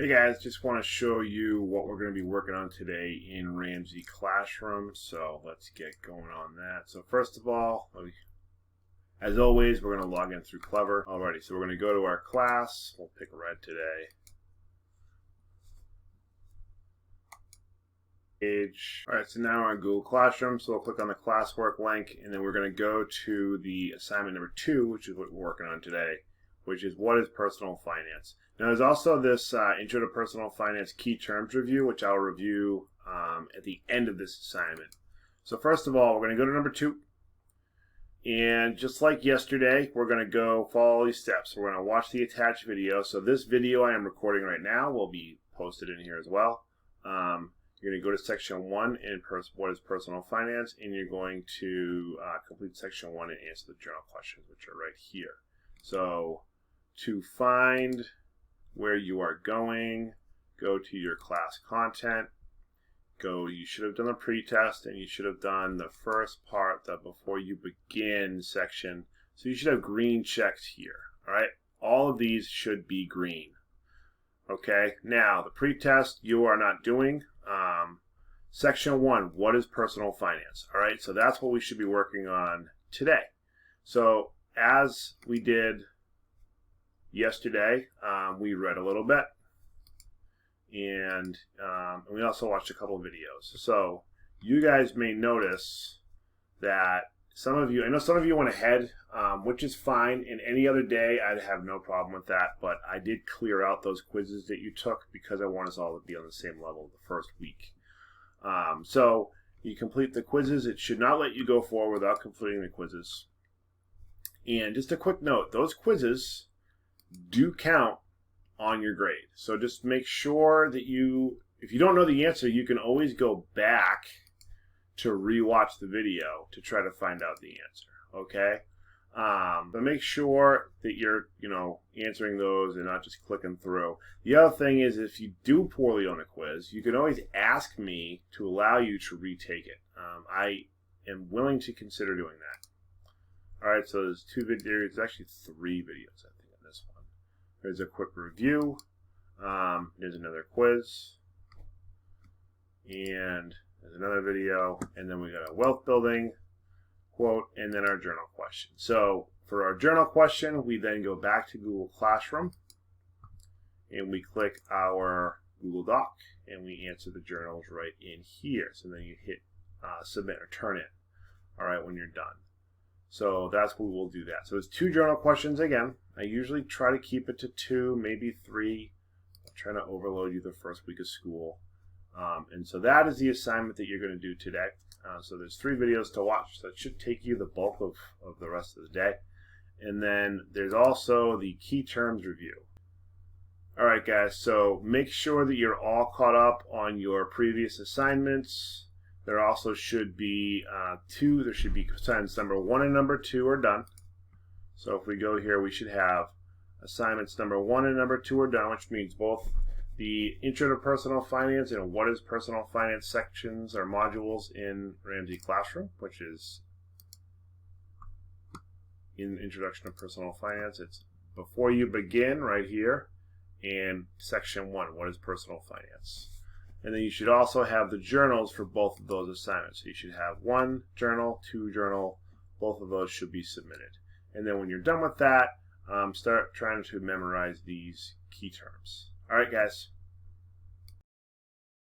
Hey guys, just want to show you what we're going to be working on today in Ramsey Classroom. So let's get going on that. So first of all, as always, we're going to log in through Clever. Alrighty, so we're going to go to our class. We'll pick red today. Alright, so now we're on Google Classroom. So we'll click on the classwork link, and then we're going to go to the assignment number 2, which is what we're working on today, which is what is personal finance. Now there's also this Intro to Personal Finance Key Terms review, which I'll review at the end of this assignment. So first of all, we're going to go to number 2. And just like yesterday, we're going to go follow these steps. We're going to watch the attached video. So this video I am recording right now will be posted in here as well. You're going to go to section 1 in what is personal finance, and you're going to complete section 1 and answer the journal questions, which are right here. So to find where you are going, go to your class content, you should have done a pretest, and you should have done the first part, the before you begin section. So you should have green checks here, all right? All of these should be green. Okay, now the pretest you are not doing. Section 1, what is personal finance? All right, so that's what we should be working on today. So as we did yesterday, we read a little bit, and we also watched a couple of videos. So you guys may notice that I know some of you went ahead, which is fine. In any other day, I'd have no problem with that, but I did clear out those quizzes that you took because I want us all to be on the same level the first week. So you complete the quizzes. It should not let you go forward without completing the quizzes. And just a quick note, those quizzes do count on your grade. So just make sure that if you don't know the answer, you can always go back to rewatch the video to try to find out the answer, okay? But make sure that you're, answering those and not just clicking through. The other thing is, if you do poorly on a quiz, you can always ask me to allow you to retake it. I am willing to consider doing that. All right, so there's 2 videos. There's actually 3 videos, I think, in this one. There's a quick review. There's another quiz. And there's another video. And then we got a wealth building quote, and then our journal question. So for our journal question, we then go back to Google Classroom, and we click our Google Doc, and we answer the journals right in here. So then you hit submit or turn in, all right, when you're done. So that's what we'll do that. So it's 2 journal questions again. I usually try to keep it to 2, maybe 3. I'm trying to overload you the first week of school. And so that is the assignment that you're going to do today. So there's 3 videos to watch. So it should take you the bulk of the rest of the day. And then there's also the key terms review. All right, guys, so make sure that you're all caught up on your previous assignments. There also should be 2. There should be assignments number 1 and number 2 are done. So if we go here, we should have assignments number 1 and number 2 are done, which means both the Intro to Personal Finance and what is personal finance sections or modules in Ramsey Classroom, which is in Introduction to Personal Finance. It's before you begin right here, and section 1, what is personal finance. And then you should also have the journals for both of those assignments. So you should have 1 journal, 2 journal, both of those should be submitted. And then when you're done with that, start trying to memorize these key terms. All right, guys.